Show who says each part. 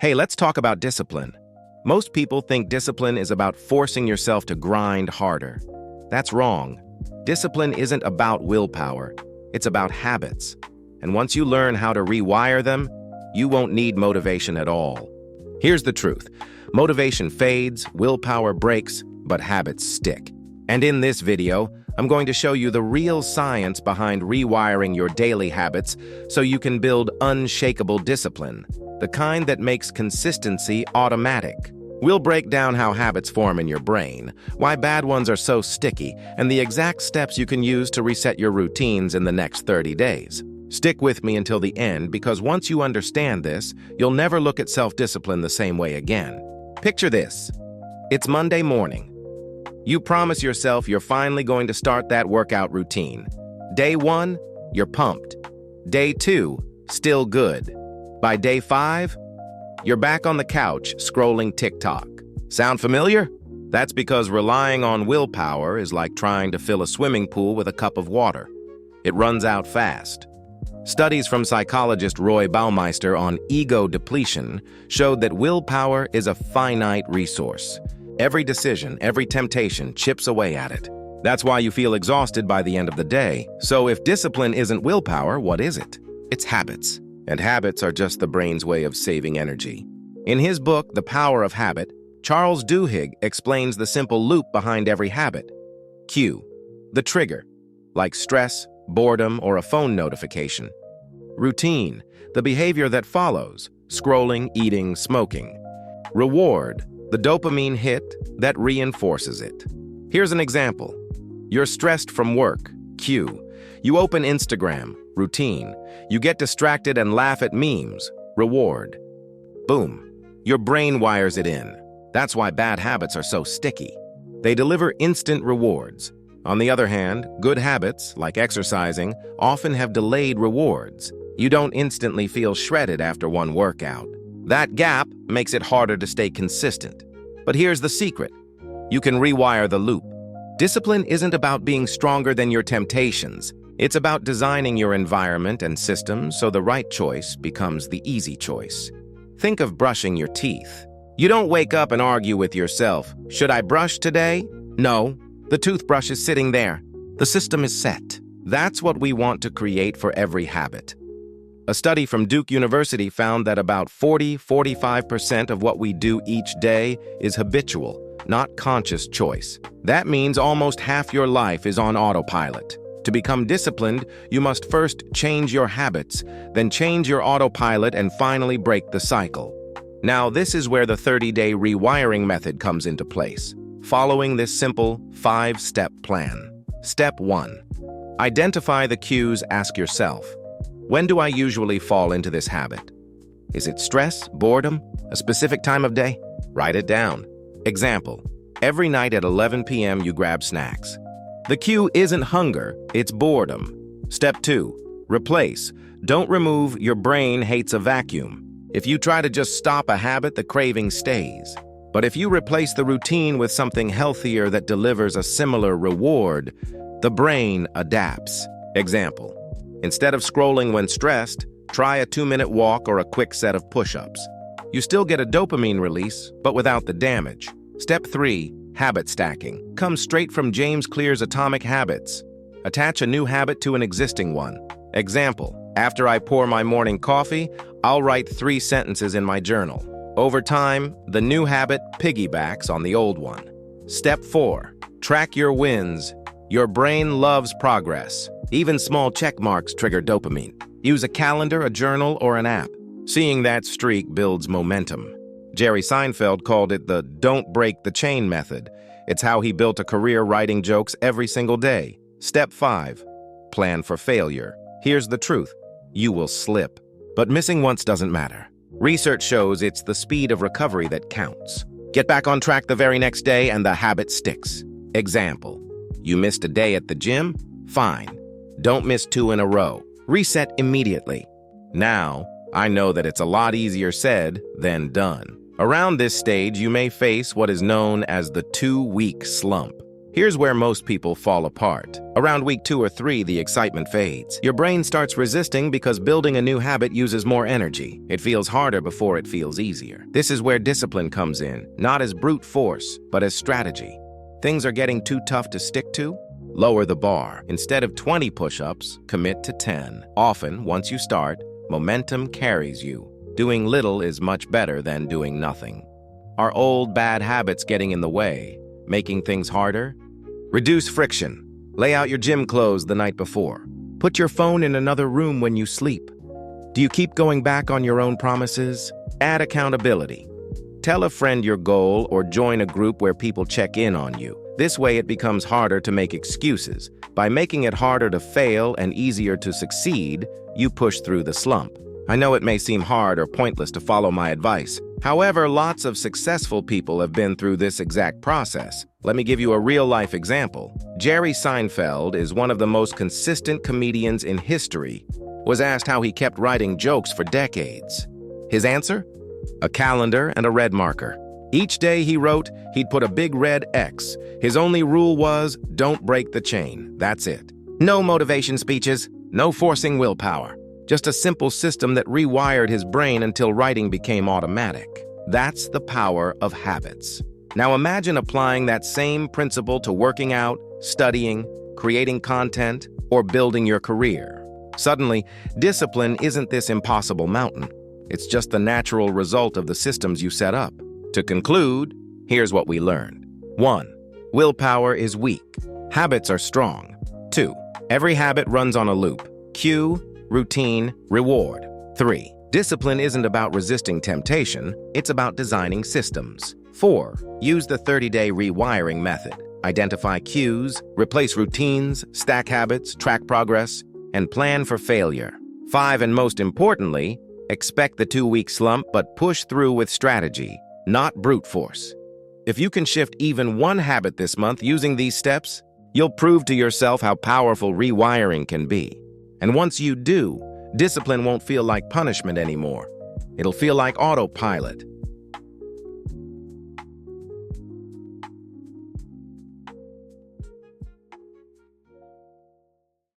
Speaker 1: Hey, let's talk about discipline. Most people think discipline is about forcing yourself to grind harder. That's wrong. Discipline isn't about willpower. It's about habits. And once you learn how to rewire them, you won't need motivation at all. Here's the truth. Motivation fades, willpower breaks, but habits stick. And in this video, I'm going to show you the real science behind rewiring your daily habits so you can build unshakable discipline, the kind that makes consistency automatic. We'll break down how habits form in your brain, why bad ones are so sticky, and the exact steps you can use to reset your routines in the next 30 days. Stick with me until the end because once you understand this, you'll never look at self-discipline the same way again. Picture this. It's Monday morning. You promise yourself you're finally going to start that workout routine. Day 1, you're pumped. Day 2, still good. By day 5, you're back on the couch scrolling TikTok. Sound familiar? That's because relying on willpower is like trying to fill a swimming pool with a cup of water. It runs out fast. Studies from psychologist Roy Baumeister on ego depletion showed that willpower is a finite resource. Every decision, every temptation chips away at it. That's why you feel exhausted by the end of the day. So if discipline isn't willpower, what is it? It's habits. And habits are just the brain's way of saving energy. In his book, The Power of Habit, Charles Duhigg explains the simple loop behind every habit. Cue, the trigger, like stress, boredom, or a phone notification. Routine, the behavior that follows, scrolling, eating, smoking. Reward, the dopamine hit that reinforces it. Here's an example. You're stressed from work. Cue. You open Instagram. Routine. You get distracted and laugh at memes. Reward. Boom. Your brain wires it in. That's why bad habits are so sticky. They deliver instant rewards. On the other hand, good habits, like exercising, often have delayed rewards. You don't instantly feel shredded after one workout. That gap makes it harder to stay consistent. But here's the secret. You can rewire the loop. Discipline isn't about being stronger than your temptations. It's about designing your environment and systems so the right choice becomes the easy choice. Think of brushing your teeth. You don't wake up and argue with yourself, should I brush today? No, the toothbrush is sitting there. The system is set. That's what we want to create for every habit. A study from Duke University found that about 40–45% of what we do each day is habitual, not conscious choice. That means almost half your life is on autopilot. To become disciplined, you must first change your habits, then change your autopilot and finally break the cycle. Now, this is where the 30-day rewiring method comes into place, following this simple 5-step plan. Step 1. Identify the cues. Ask yourself, when do I usually fall into this habit? Is it stress, boredom, a specific time of day? Write it down. Example, every night at 11 p.m. you grab snacks. The cue isn't hunger, it's boredom. Step 2, replace. Don't remove. Your brain hates a vacuum. If you try to just stop a habit, the craving stays. But if you replace the routine with something healthier that delivers a similar reward, the brain adapts. Example, instead of scrolling when stressed, try a 2-minute walk or a quick set of push-ups. You still get a dopamine release, but without the damage. Step 3, habit stacking. Comes straight from James Clear's Atomic Habits. Attach a new habit to an existing one. Example, after I pour my morning coffee, I'll write 3 sentences in my journal. Over time, the new habit piggybacks on the old one. Step 4, track your wins. Your brain loves progress. Even small check marks trigger dopamine. Use a calendar, a journal, or an app. Seeing that streak builds momentum. Jerry Seinfeld called it the don't break the chain method. It's how he built a career writing jokes every single day. Step 5, plan for failure. Here's the truth. You will slip. But missing once doesn't matter. Research shows it's the speed of recovery that counts. Get back on track the very next day and the habit sticks. Example, you missed a day at the gym? Fine. Don't miss 2 in a row. Reset immediately. Now, I know that it's a lot easier said than done. Around this stage, you may face what is known as the 2-week slump. Here's where most people fall apart. Around week 2 or 3, the excitement fades. Your brain starts resisting because building a new habit uses more energy. It feels harder before it feels easier. This is where discipline comes in, not as brute force, but as strategy. Things are getting too tough to stick to? Lower the bar. Instead of 20 push-ups, commit to 10. Often, once you start, momentum carries you. Doing little is much better than doing nothing. Are old bad habits getting in the way, making things harder? Reduce friction. Lay out your gym clothes the night before. Put your phone in another room when you sleep. Do you keep going back on your own promises? Add accountability. Tell a friend your goal or join a group where people check in on you. This way it becomes harder to make excuses. By making it harder to fail and easier to succeed, you push through the slump. I know it may seem hard or pointless to follow my advice. However, lots of successful people have been through this exact process. Let me give you a real-life example. Jerry Seinfeld is one of the most consistent comedians in history. Was asked how he kept writing jokes for decades. His answer? A calendar and a red marker. Each day he wrote, he'd put a big red X. His only rule was, don't break the chain. That's it. No motivation speeches, no forcing willpower. Just a simple system that rewired his brain until writing became automatic. That's the power of habits. Now imagine applying that same principle to working out, studying, creating content, or building your career. Suddenly, discipline isn't this impossible mountain. It's just the natural result of the systems you set up. To conclude, here's what we learned. 1. Willpower is weak. Habits are strong. 2. Every habit runs on a loop. Cue, routine, reward. 3. Discipline isn't about resisting temptation, it's about designing systems. 4. Use the 30-day rewiring method. Identify cues, replace routines, stack habits, track progress, and plan for failure. 5. And most importantly, expect the 2-week slump, but push through with strategy, not brute force. If you can shift even one habit this month using these steps, you'll prove to yourself how powerful rewiring can be. And once you do, discipline won't feel like punishment anymore. It'll feel like autopilot,